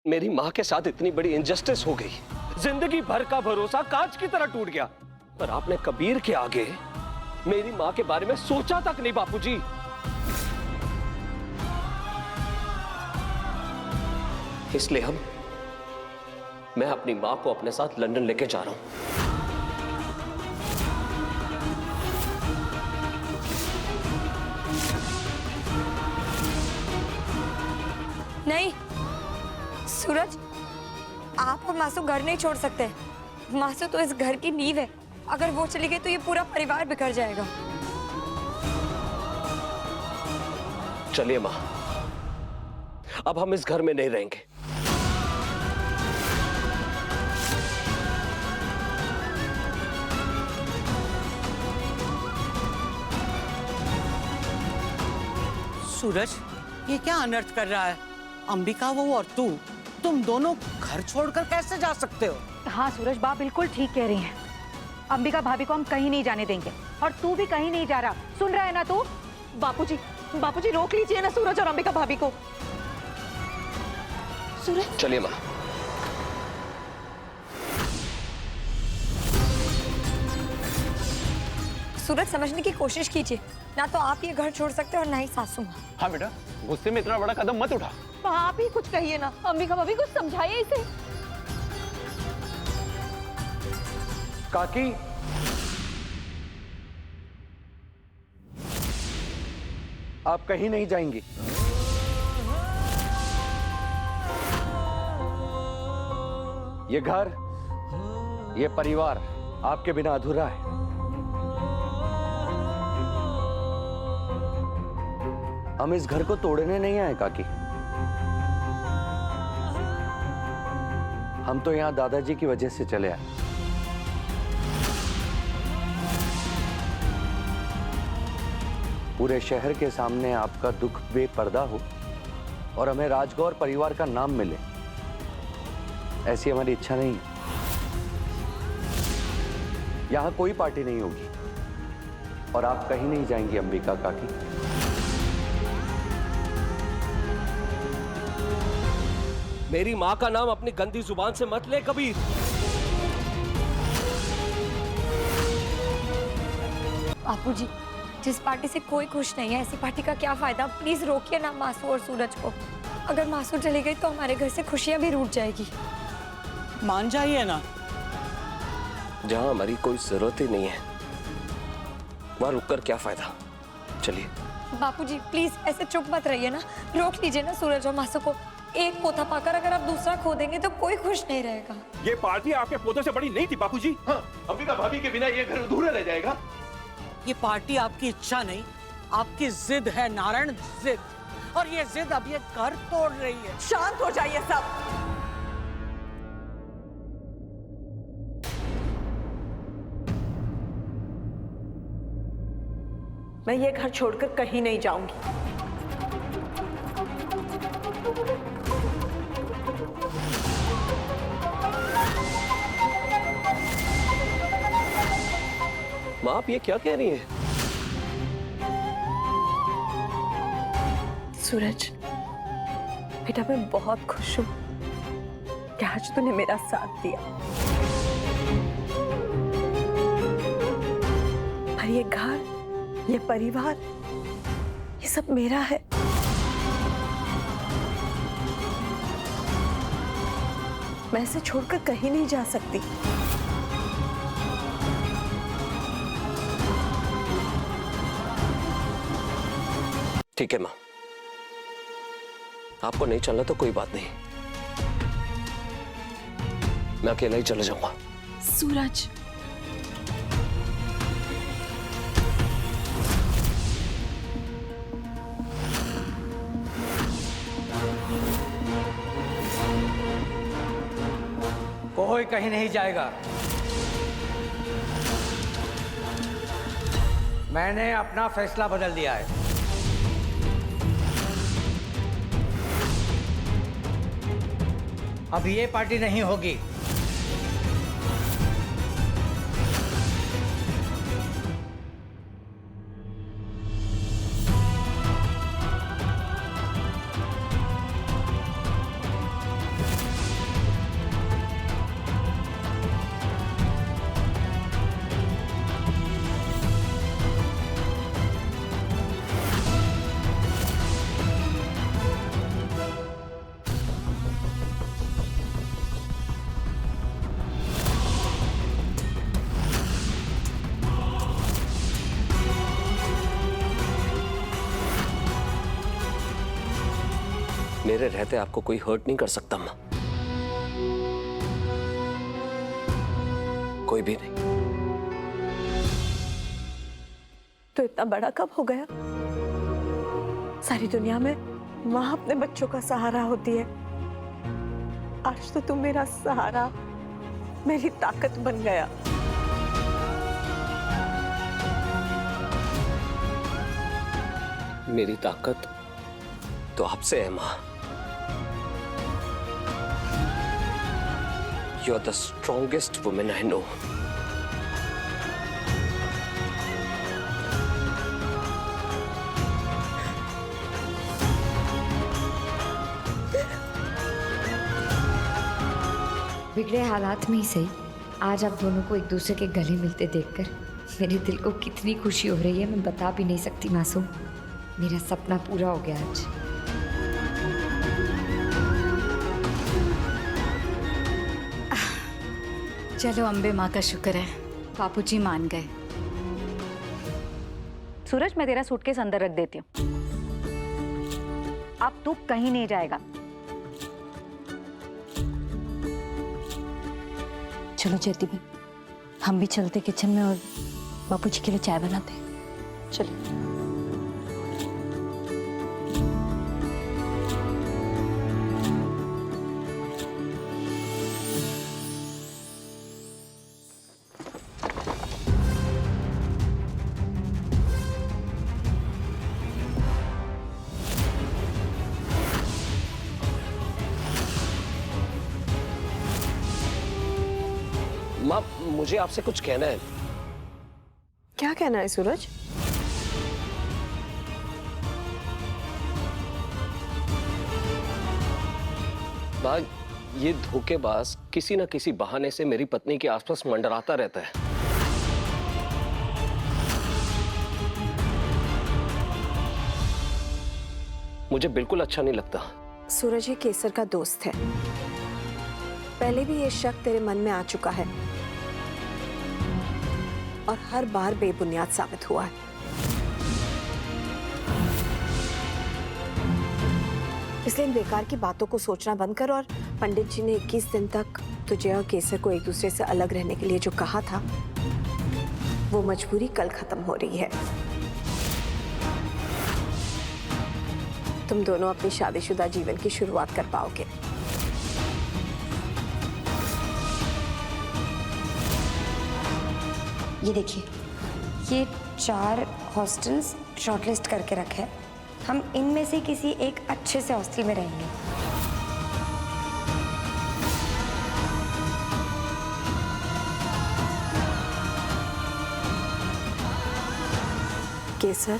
मेरी माँ के साथ इतनी बड़ी इनजस्टिस हो गई, जिंदगी भर का भरोसा कांच की तरह टूट गया। पर आपने कबीर के आगे मेरी माँ के बारे में सोचा तक नहीं बापूजी। इसलिए मैं अपनी माँ को अपने साथ लंदन लेके जा रहा हूं। नहीं सूरज, आप और मासू घर नहीं छोड़ सकते। मासू तो इस घर की नींव है। अगर वो चली गई तो ये पूरा परिवार बिखर जाएगा। चलिए माँ, अब हम इस घर में नहीं रहेंगे। सूरज, ये क्या अनर्थ कर रहा है? अंबिका वो और तुम दोनों घर छोड़कर कैसे जा सकते हो? हाँ सूरज, बाप बिल्कुल ठीक कह रही हैं। अंबिका भाभी को हम कहीं नहीं जाने देंगे और तू भी कहीं नहीं जा रहा। सुन रहा है ना तू? बापूजी रोक लीजिए ना सूरज और अंबिका भाभी को। सूरज, चलिए माँ। सूरज समझने की कोशिश कीजिए। ना तो आप ये घर छोड़ सकते और ना ही सासू माँ। हाँ बेटा, गुस्से में इतना बड़ा कदम मत उठा। आप ही कुछ कहिए ना, अंबिका भाभी कुछ समझाइए इसे। काकी, आप कहीं नहीं जाएंगी। ये घर, ये परिवार आपके बिना अधूरा है। हम इस घर को तोड़ने नहीं आए काकी। हम तो यहां दादाजी की वजह से चले आए। पूरे शहर के सामने आपका दुख बेपर्दा हो और हमें राजगौर परिवार का नाम मिले, ऐसी हमारी इच्छा नहीं है। यहां कोई पार्टी नहीं होगी और आप कहीं नहीं जाएंगी अंबिका काकी। मेरी माँ का नाम अपनी गंदी जुबान से मत ले कबीर। बापूजी, जिस पार्टी से कोई खुश नहीं है, ऐसी पार्टी का क्या फायदा? प्लीज रोकिए ना मासू और सूरज को। अगर मासू चली गई तो हमारे घर से खुशियां भी रूठ जाएगी। मान जाइए ना। जहां हमारी कोई जरूरत ही नहीं है वहां रुककर क्या फायदा। चलिए। बापूजी प्लीज ऐसे चुप मत रहिए ना। रोक लीजिए ना सूरज और मासू को। एक पोता पाकर अगर आप दूसरा खो देंगे तो कोई खुश नहीं रहेगा। ये पार्टी आपके पोतों से बड़ी नहीं थी बापूजी। हाँ, अंबिका भाभी के बिना ये घर अधूरा रह जाएगा। ये पार्टी आपकी इच्छा नहीं, आपकी जिद है नारायण, जिद। और ये जिद अब ये घर तोड़ रही है। शांत हो जाइए सब। मैं ये घर छोड़कर कहीं नहीं जाऊंगी। माँ, आप ये क्या कह रही हैं? सूरज बेटा, मैं बहुत खुश हूँ कि आज तूने मेरा साथ दिया। और ये घर, ये परिवार, ये सब मेरा है। मैं इसे छोड़कर कहीं नहीं जा सकती। ठीक है माँ, आपको नहीं चलना तो कोई बात नहीं, मैं अकेला ही चले जाऊंगा। सूरज, कोई कहीं नहीं जाएगा। मैंने अपना फैसला बदल दिया है। अब ये पार्टी नहीं होगी। मेरे रहते आपको कोई हर्ट नहीं कर सकता माँ, कोई भी नहीं। तो इतना बड़ा कब हो गया? सारी दुनिया में माँ अपने बच्चों का सहारा होती है। आज तो तुम मेरा सहारा, मेरी ताकत बन गया। मेरी ताकत तो आपसे है माँ। You are the strongest women I know. बिगड़े हालात में ही सही, आज आप दोनों को एक दूसरे के गले मिलते देखकर मेरे दिल को कितनी खुशी हो रही है, मैं बता भी नहीं सकती मासूम। मेरा सपना पूरा हो गया आज। चलो अम्बे माँ का शुक्र है, बापूजी मान गए। सूरज, मैं तेरा सूटकेस अंदर रख देती हूँ। अब तू कहीं नहीं जाएगा। चलो ज्योति बहन, हम भी चलते किचन में और बापूजी के लिए चाय बनाते। चलिए। माँ, मुझे आपसे कुछ कहना है। क्या कहना है सूरज? माँ, ये धोखेबाज किसी न किसी बहाने से मेरी पत्नी के आसपास मंडराता रहता है। मुझे बिल्कुल अच्छा नहीं लगता। सूरज ये केसर का दोस्त है। पहले भी ये शक तेरे मन में आ चुका है और हर बार बेबुनियाद साबित हुआ है। इसलिए इन बेकार की बातों को सोचना बंद कर और पंडित जी ने 21 दिन तक तुझे और केसर को एक दूसरे से अलग रहने के लिए जो कहा था, वो मजबूरी कल खत्म हो रही है। तुम दोनों अपनी शादीशुदा जीवन की शुरुआत कर पाओगे। ये देखिए, ये 4 हॉस्टल्स शॉर्टलिस्ट करके रखे हैं। हम इनमें से किसी एक अच्छे से हॉस्टल में रहेंगे। केसर,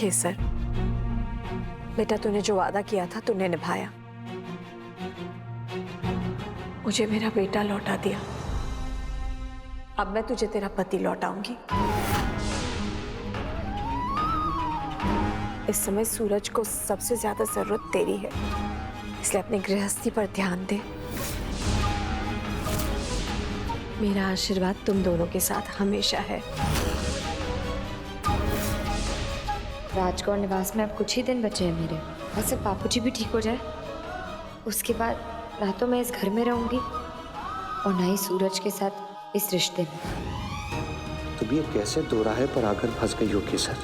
केसर बेटा, तूने जो वादा किया था तूने निभाया। मुझे मेरा बेटा लौटा दिया। अब मैं तुझे तेरा पति लौटाऊंगी। इस समय सूरज को सबसे ज्यादा जरूरत तेरी है, इसलिए अपनी गृहस्थी पर ध्यान दे। मेरा आशीर्वाद तुम दोनों के साथ हमेशा है। राजगौर निवास में अब कुछ ही दिन बचे हैं मेरे। वैसे बापूजी भी ठीक हो जाए, उसके बाद ना तो मैं इस घर में रहूंगी और ना ही सूरज के साथ इस रिश्ते में। तुम ये कैसे दोराहे पर आकर फंस गई हो केसर?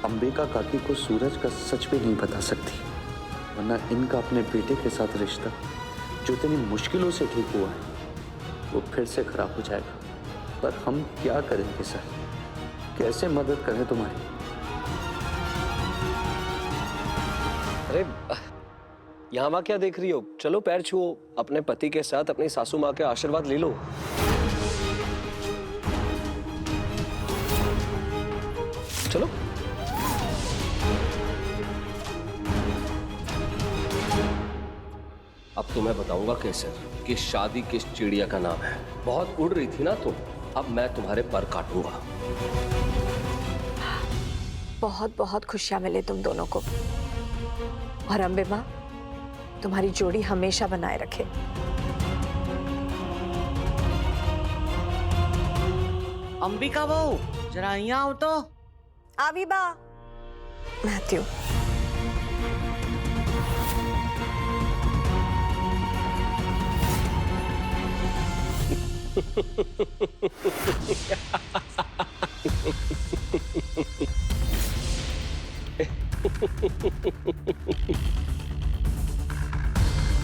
अंबिका काकी को सूरज का सच भी नहीं बता सकती, वरना इनका अपने बेटे के साथ रिश्ता जो इतनी मुश्किलों से ठीक हुआ है वो फिर से खराब हो जाएगा। पर हम क्या करें केसर? कैसे मदद करें तुम्हारी? अरे यहाँ माँ क्या देख रही हो? चलो पैर छुओ, अपने पति के साथ अपनी सासू माँ के आशीर्वाद ले लो। चलो। अब तुम्हें बताऊंगा केसर कि शादी किस चिड़िया का नाम है। बहुत उड़ रही थी ना तुम, अब मैं तुम्हारे पर काटूंगा। बहुत बहुत खुशियां मिले तुम दोनों को, और अम्बे माँ तुम्हारी जोड़ी हमेशा बनाए रखे। अंबिका बहू, जरा यहाँ आओ तो। आवी बा। मैं आती हूँ।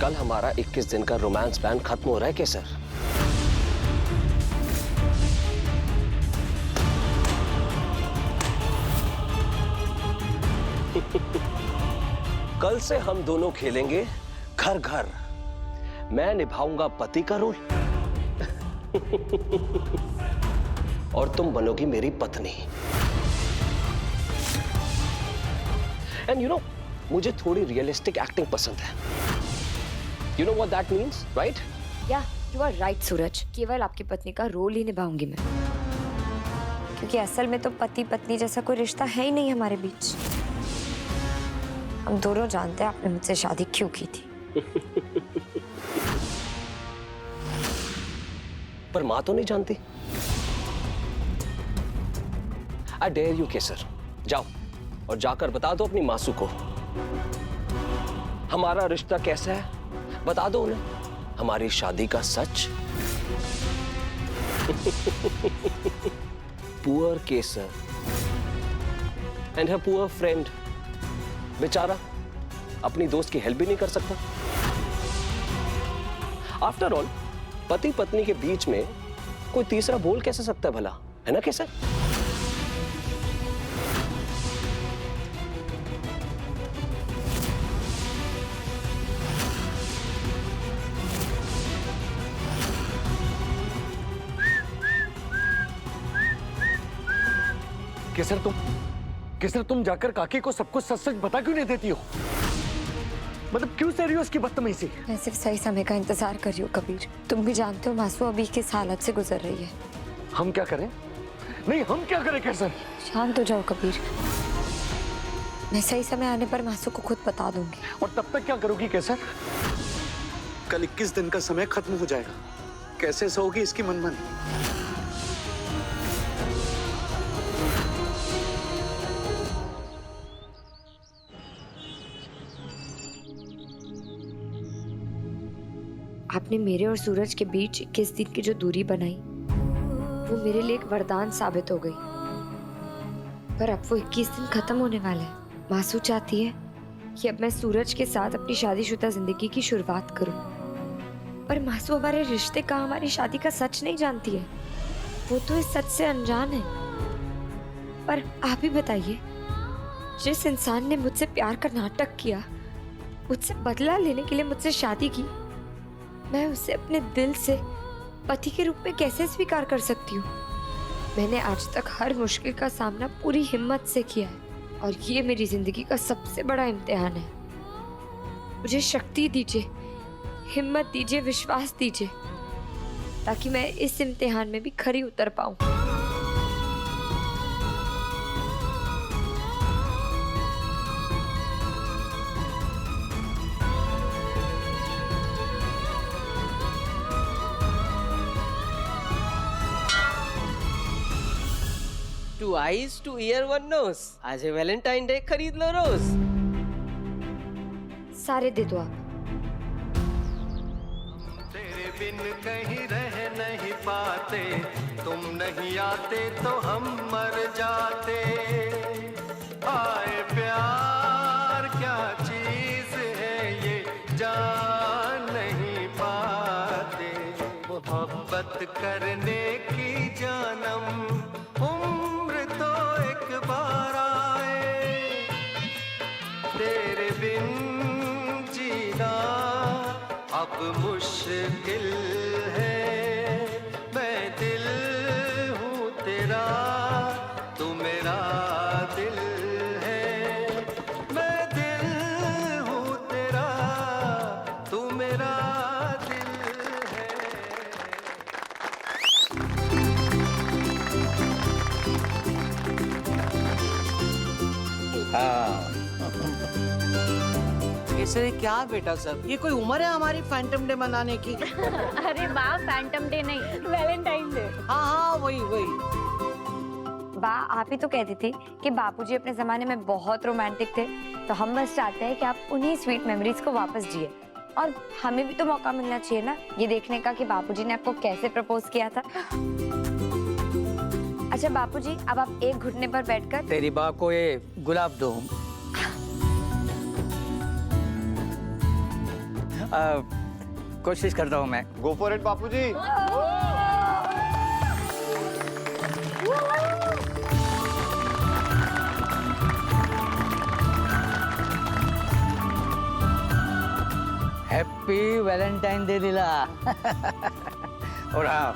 कल हमारा 21 दिन का रोमांस बैन खत्म हो रहा है क्या सर? कल से हम दोनों खेलेंगे घर घर। मैं निभाऊंगा पति का रोल और तुम बनोगी मेरी पत्नी। एंड यू नो, मुझे थोड़ी रियलिस्टिक एक्टिंग पसंद है। You know what that means, right? या यू आर राइट सूरज, केवल आपकी पत्नी का रोल ही निभाऊंगी मैं, क्योंकि असल में तो पति पत्नी जैसा कोई रिश्ता है ही नहीं हमारे बीच। हम दोनों जानते हैं आपने मुझसे शादी क्यों की थी। पर मां तो नहीं जानती। आई डेयर यू केसर, जाओ और जाकर बता दो अपनी मासू को हमारा रिश्ता कैसा है। बता दो उन्हें हमारी शादी का सच। Poor Kesar and her poor friend, बेचारा अपनी दोस्त की हेल्प भी नहीं कर सकता। आफ्टर ऑल, पति पत्नी के बीच में कोई तीसरा बोल कैसे सकता है भला, है ना केसर? केसर तुम जाकर काकी को सब कुछ सच सच बता क्यों नहीं देती हो? मतलब क्यों से रही हो उसकी बदतमीजी? मैं सिर्फ सही समय का इंतजार कर रही हूँ कबीर। तुम भी जानते हो मासू अभी किस हालत से गुजर रही है। हम क्या करें? नहीं, हम क्या करें केसर? शांत हो जाओ कबीर, मैं सही समय आने पर मासू को खुद बता दूंगी। और तब तक क्या करोगी केसर? कल 21 दिन का समय खत्म हो जाएगा, कैसे सोओगी इसकी मनमानी? आपने मेरे और सूरज के बीच 21 दिन की जो दूरी बनाई वो मेरे लिए एक वरदान साबित हो गई। पर अब वो 21 दिन खत्म होने वाले हैं। मासू चाहती है कि अब मैं सूरज के साथ अपनी शादीशुदा जिंदगी की शुरुआत करूं। पर मासू हमारे रिश्ते का, हमारी शादी का सच नहीं जानती है। वो तो इस सच से अनजान है। पर आप ही बताइए, जिस इंसान ने मुझसे प्यार का नाटक किया, मुझसे बदला लेने के लिए मुझसे शादी की, मैं उसे अपने दिल से पति के रूप में कैसे स्वीकार कर सकती हूँ? मैंने आज तक हर मुश्किल का सामना पूरी हिम्मत से किया है और ये मेरी जिंदगी का सबसे बड़ा इम्तिहान है। मुझे शक्ति दीजिए, हिम्मत दीजिए, विश्वास दीजिए, ताकि मैं इस इम्तिहान में भी खरी उतर पाऊं। Two eyes two ear one nose, आज है वैलेंटाइन डे, खरीद लो रोज। सारे दे दो आप। तेरे बिन कहीं रह नहीं पाते, तुम नहीं आते तो हम मर जाते। आए प्यार क्या चीज है ये जान नहीं पाते। मोहब्बत करने की जानम उम्र तो एक बार आए, तेरे बिन जीना अब मुश्किल है। मैं दिल हूँ तेरा, तू मेरा दिल है। मैं दिल हूँ तेरा, तू मेरा दिल है। केसर क्या बेटा सब, ये कोई उम्र है हमारी फैंटम डे मनाने की? अरे माँ, फैंटम डे नहीं, वैलेंटाइन डे। हाँ हाँ, वही वही। बा आप ही तो कहती थी कि बापूजी अपने जमाने में बहुत रोमांटिक थे, तो हम बस चाहते हैं कि आप उन्हीं स्वीट मेमोरीज को वापस जिए। और हमें भी तो मौका मिलना चाहिए ना ये देखने का कि बापूजी ने आपको कैसे प्रपोज किया था। अच्छा बापूजी, अब आप एक घुटने पर बैठकर तेरी बा को ये गुलाब दो। कोशिश करता हूँ मैं। Go for it Bapuji. Happy Valentine day Leela. और हाँ,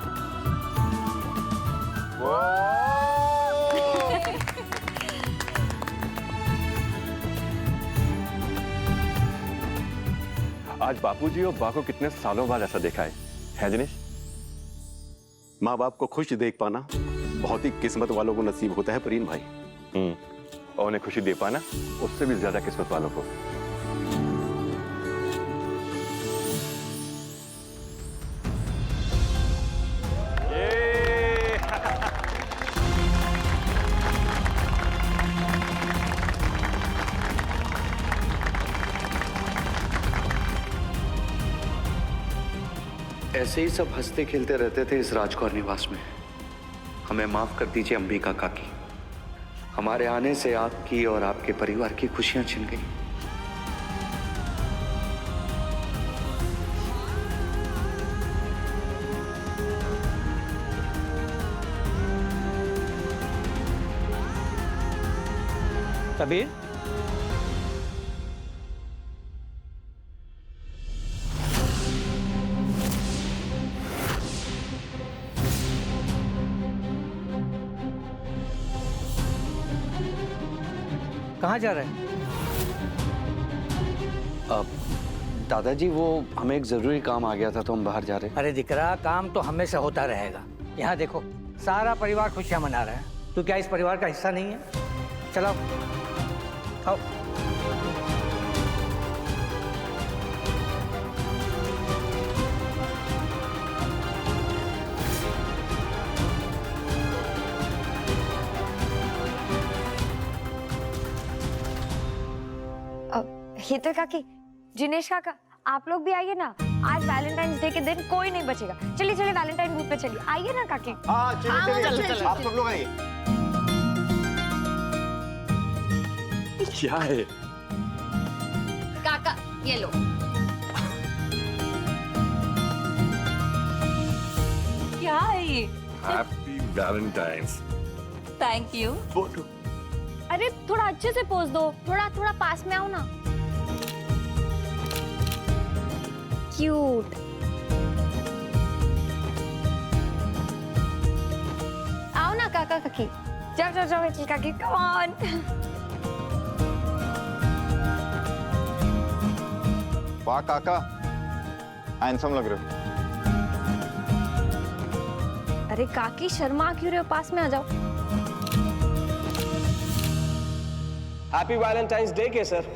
आज बापूजी और बा को कितने सालों बाद ऐसा देखा है दिनेश? माँ बाप को खुश देख पाना बहुत ही किस्मत वालों को नसीब होता है परीन भाई। और उन्हें खुशी दे पाना उससे भी ज्यादा किस्मत वालों को। ऐसे ही सब हंसते खेलते रहते थे इस राजकौर निवास में। हमें माफ कर दीजिए अंबिका काकी, हमारे आने से आपकी और आपके परिवार की खुशियां छिन गई। कबीर, कहाँ जा रहे हैं? दादाजी वो हमें एक जरूरी काम आ गया था तो हम बाहर जा रहे हैं। अरे दिकरा, काम तो हमेशा होता रहेगा। यहाँ देखो, सारा परिवार खुशियाँ मना रहा है। तू क्या इस परिवार का हिस्सा नहीं है? चलो आओ। हीतर काकी, जिनेश काका, आप लोग भी आइए ना। आज वैलेंटाइन डे के दिन कोई नहीं बचेगा। चलिए चलिए वैलेंटाइन बूथ पे चलिए, आइए ना काकी। हाँ चलिए, आप सब लोग आइए। क्या है? काका ये लो। क्या है ये? Happy Valentine's. Thank you. Photo. अरे थोड़ा अच्छे से पोज दो, थोड़ा थोड़ा पास में आओ ना। क्यूट। आओ ना काका काकी। जाओ जाओ जाओ बेटी काकी, कम ऑन। वाह काका, हैंडसम लग रहे हो। अरे काकी शर्मा क्यों रहे हो, पास में आ जाओ। हैप्पी वैलेंटाइंस डे के सर।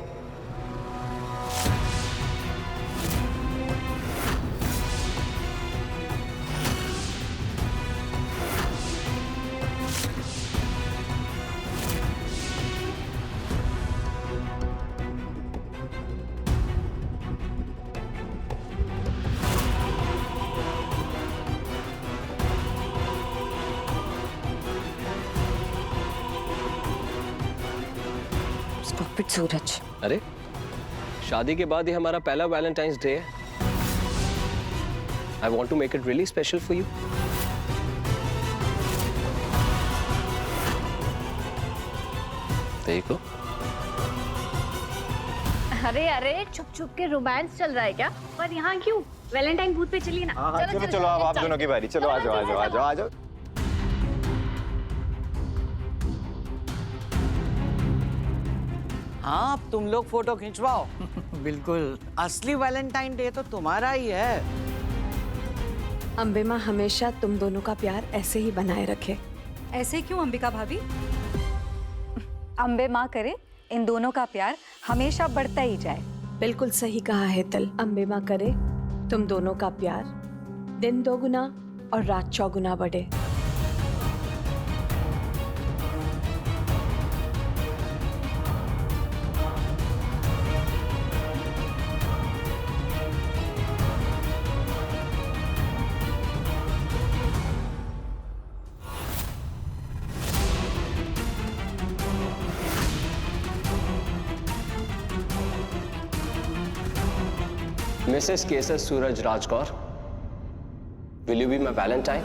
सूरज, अरे शादी के बाद ही हमारा पहला वैलेंटाइंस डे है। I want to make it really special for you. देखो। अरे अरे चुप चुप के रोमांस चल रहा है क्या? पर यहाँ क्यों? वैलेंटाइन बूथ पे चलिए ना। हाँ चलो चलो, अब आप दोनों की बारी। चलो आ जाओ आ जाओ आ जाओ आ जाओ। हाँ, अब तुम लोग फोटो खिंचवाओ। बिल्कुल, असली वैलेंटाइन डे तो तुम्हारा ही है। अम्बे माँ हमेशा तुम दोनों का प्यार ऐसे ही बनाए रखे। ऐसे क्यों अंबिका भाभी? अम्बे माँ करे इन दोनों का प्यार हमेशा बढ़ता ही जाए। बिल्कुल सही कहा है तल। अम्बे माँ करे तुम दोनों का प्यार दिन 2 गुना और रात 4 गुना बढ़े। Mrs. Kesar Suraj Rajkaur, will you be my Valentine?